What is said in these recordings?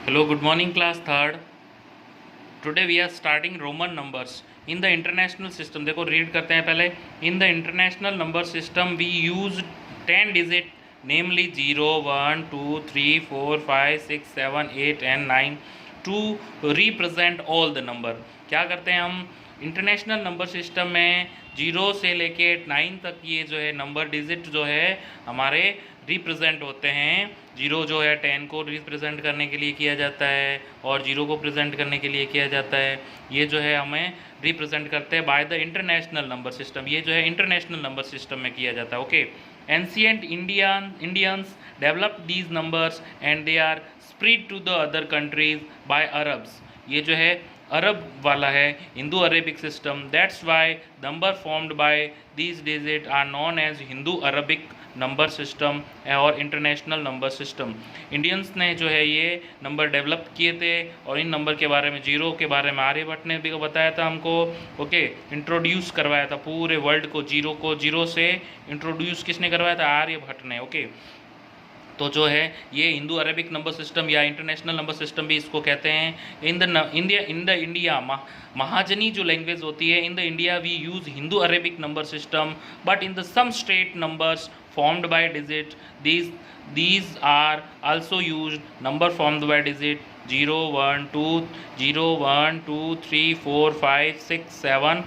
Hello, good morning, class third. Today we are starting Roman numbers. In the international system, देखो read करते हैं पहले. In the international number system, we use 10 digit, namely 0, 1, 2, 3, 4, 5, 6, 7, 8 and 9 to represent all the number. क्या करते हैं हम international number system में 0 से लेके 9 तक ये जो है नंबर डिजिट जो है हमारे रिप्रेजेंट होते हैं. 0 जो है 10 को रिप्रेजेंट करने के लिए किया जाता है और 0 को प्रेजेंट करने के लिए किया जाता है. ये जो है हमें रिप्रेजेंट करते हैं by the international number system. ये जो है इंटरनेशनल नंबर सिस्टम में किया जाता है. Okay. Ancient Indians develop these numbers and they are spread to the other countries by Arabs. ये जो है अरब वाला है, Hindu Arabic system. That's why number formed by these digit are known as Hindu Arabic number system और international number system. Indians ने जो है ये नंबर डेवलप किए थे और इन नंबर के बारे में, 0 के बारे में आर्यभट्ट ने भी बताया था हमको. ओके. इंट्रोड्यूस करवाया था पूरे वर्ल्ड को. 0 से इंट्रोड्यूस किसने करवाया था? आर्यभट्ट ने. ओके. तो जो है ये हिंदू अरेबिक नंबर सिस्टम या इंटरनेशनल नंबर सिस्टम भी इसको कहते हैं. इन द इंडिया महाजनी जो लैंग्वेज होती है, in the India we use Hindu Arabic number system, but in the some state numbers formed by digit, these are also used number formed by digit 0 1 2 0 1 2 3 4 5 6 7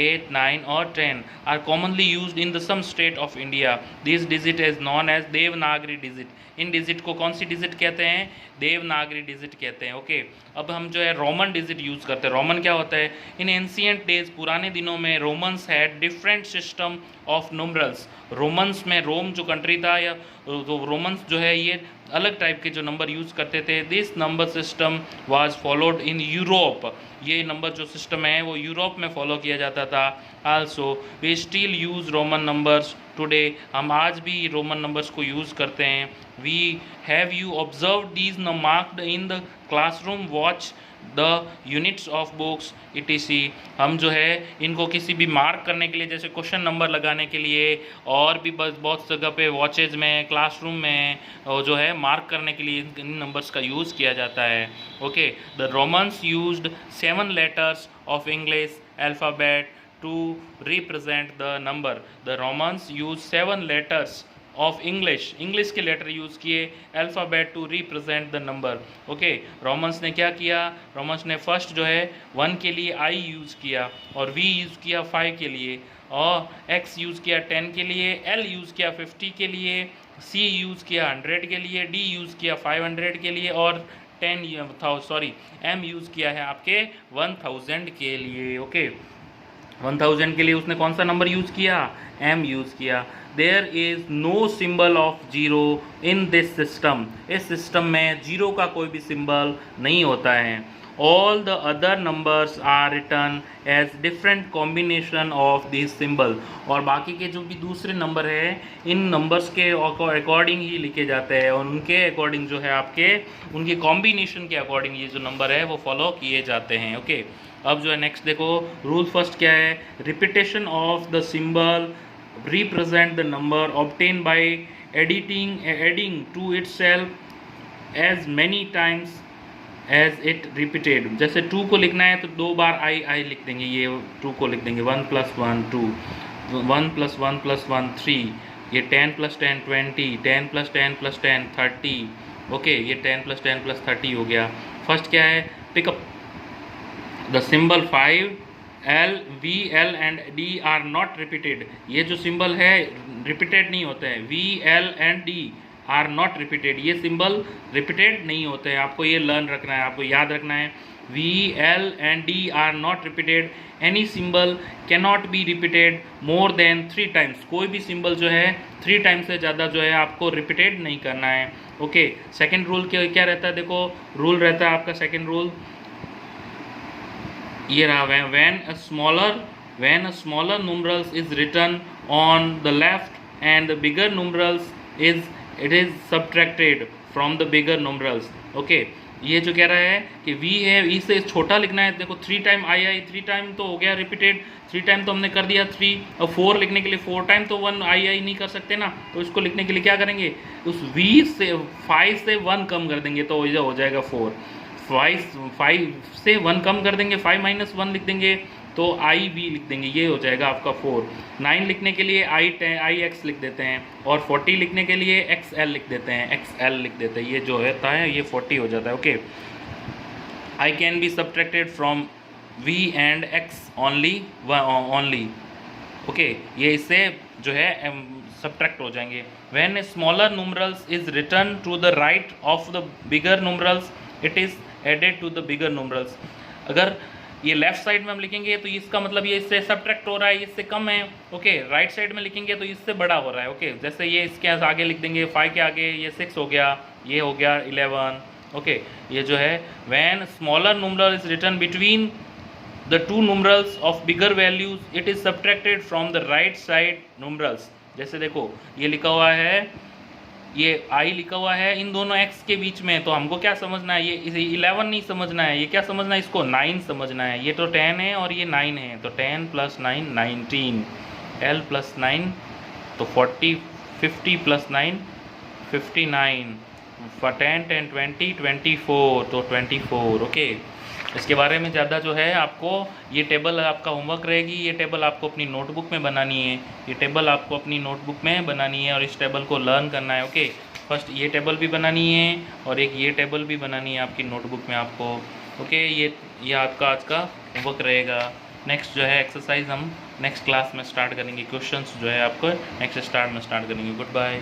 8 9 or 10 are commonly used in the some state of India. This digit is known as Devanagari digit. In digit को कौन सी digit कहते हैं? Devanagari digit कहते हैं. Okay. अब हम जो है रोमन डिजिट यूज़ करते हैं. रोमन क्या होता है? इन एंशियंट डेज, पुराने दिनों में Romans had different system of numerals. Romans में, रोम जो कंट्री था या तो रोमन्स जो है ये अलग टाइप के जो नंबर यूज़ करते थे. This number system was followed in Europe. ये नंबर जो सिस्टम है वो यूरोप में फॉलो किया जाता था. Also we still use Roman numbers today. हम आज भी रोमन नंबर्स को यूज़ करते हैं. We have you observe these marked in the classroom, watch the units of books etc. हम जो है इनको किसी भी मार्क करने के लिए, जैसे क्वेश्चन नंबर लगाने के लिए और भी बहुत जगह पे वॉचेज में, क्लासरूम में जो है मार्क करने के लिए इन नंबर्स का यूज़ किया जाता है. Okay. The Romans used 7 letters of English alphabet to represent the number. The Romans used 7 letters of English के लेटर यूज़ किए alphabet to represent the number. Okay. Romans ने क्या किया? रोमन्स ने फर्स्ट जो है 1 के लिए I यूज़ किया और V यूज़ किया 5 के लिए और X यूज़ किया 10 के लिए, L यूज़ किया 50 के लिए, C यूज़ किया 100 के लिए, D यूज़ किया 500 के लिए और M यूज़ किया है आपके 1000 के लिए. ओके. 1000 के लिए उसने कौन सा नंबर यूज़ किया? M यूज़ किया. There is no symbol of 0 in this system. इस सिस्टम में 0 का कोई भी सिंबल नहीं होता है. All the other numbers are written as different combination of this symbol. और बाकी के जो भी दूसरे नंबर है इन नंबर्स के अकॉर्डिंग ही लिखे जाते हैं और उनके अकॉर्डिंग जो है आपके उनके कॉम्बिनेशन के अकॉर्डिंग ये जो नंबर है वो फॉलो किए जाते हैं. ओके. अब जो है नेक्स्ट देखो, रूल फर्स्ट क्या है? Repetition of the symbol represent the number obtain by adding to itself as many times as it repeated. जैसे 2 को लिखना है तो 2 बार आई लिख देंगे. ये 2 को लिख देंगे 1 + 1 2, 1 + 1 + 1 3, ये 10 + 10 20, 10 + 10 + 10 30. ओके. ये 10 + 10 + 30 हो गया. फर्स्ट क्या है? Pick up the symbol 5 L, V, L and D are not repeated. ये जो सिंबल है रिपीटेड नहीं होते हैं. V, L and D are not repeated. ये सिंबल रिपीटेड नहीं होते हैं. आपको ये लर्न रखना है, आपको याद रखना है. V, L and D are not repeated. Any symbol cannot be repeated more than 3 times. कोई भी सिंबल जो है 3 टाइम्स से ज़्यादा जो है आपको रिपीटेड नहीं करना है. ओके. सेकेंड रूल क्या रहता है? देखो रूल रहता है आपका सेकेंड रूल ये रहा. when a smaller numerals is written on the left and the bigger numerals is subtracted from the bigger numerals. Okay, ये जो कह रहा है कि v है, e से छोटा लिखना है। देखो 3 टाइम आई 3 टाइम तो हो गया रिपीटेड, 3 टाइम तो हमने कर दिया 3, और 4 लिखने के लिए 4 टाइम तो 1 आई नहीं कर सकते ना, तो इसको लिखने के लिए क्या करेंगे, उस v से 5 से 1 कम कर देंगे तो ये हो जाएगा 4। 5 से 1 कम कर देंगे, 5 माइनस 1 लिख देंगे तो आई वी लिख देंगे, ये हो जाएगा आपका 4। 9 लिखने के लिए आई एक्स लिख देते हैं, और 40 लिखने के लिए एक्स एल लिख देते हैं, एक्स एल लिख देते हैं, ये जो होता है ये 40 हो जाता है। Okay, I can be subtracted from V and X only. Okay, ये इससे जो है सब्ट्रैक्ट हो जाएंगे। When smaller numerals is written to the right of the bigger numerals it is added to the bigger numerals. अगर ये left side में हम लिखेंगे तो इसका मतलब ये इससे सब्ट्रैक्ट हो रहा है, इससे कम है। ओके, राइट साइड में लिखेंगे तो इससे बड़ा हो रहा है। ओके, जैसे ये इसके आगे लिख देंगे 5 के आगे ये 6 हो गया, ये हो गया 11। ओके, ये जो है when smaller numeral is return between the two numerals of bigger values it is subtracted from the right side numerals. जैसे देखो ये लिखा हुआ है, ये आई लिखा हुआ है इन दोनों x के बीच में, तो हमको क्या समझना है, ये इसे 11 नहीं समझना है, ये क्या समझना है, इसको 9 समझना है। ये तो 10 है और ये 9 है, तो 10 + 9 19, l + 9 तो 40, 50 + 9 59, 10 10 20 24 तो 24। ओके, इसके बारे में ज़्यादा जो है आपको ये टेबल आपका होमवर्क रहेगी, ये टेबल आपको अपनी नोटबुक में बनानी है, ये टेबल आपको अपनी नोटबुक में बनानी है और इस टेबल को लर्न करना है। ओके, फर्स्ट ये टेबल भी बनानी है और एक ये टेबल भी बनानी है आपकी नोटबुक में आपको। ओके, ये आपका आज का होमवर्क रहेगा। नेक्स्ट जो है एक्सरसाइज हम नेक्स्ट क्लास में स्टार्ट करेंगे, क्वेश्चंस जो है आपको नेक्स्ट स्टार्ट में स्टार्ट करेंगे। Good bye.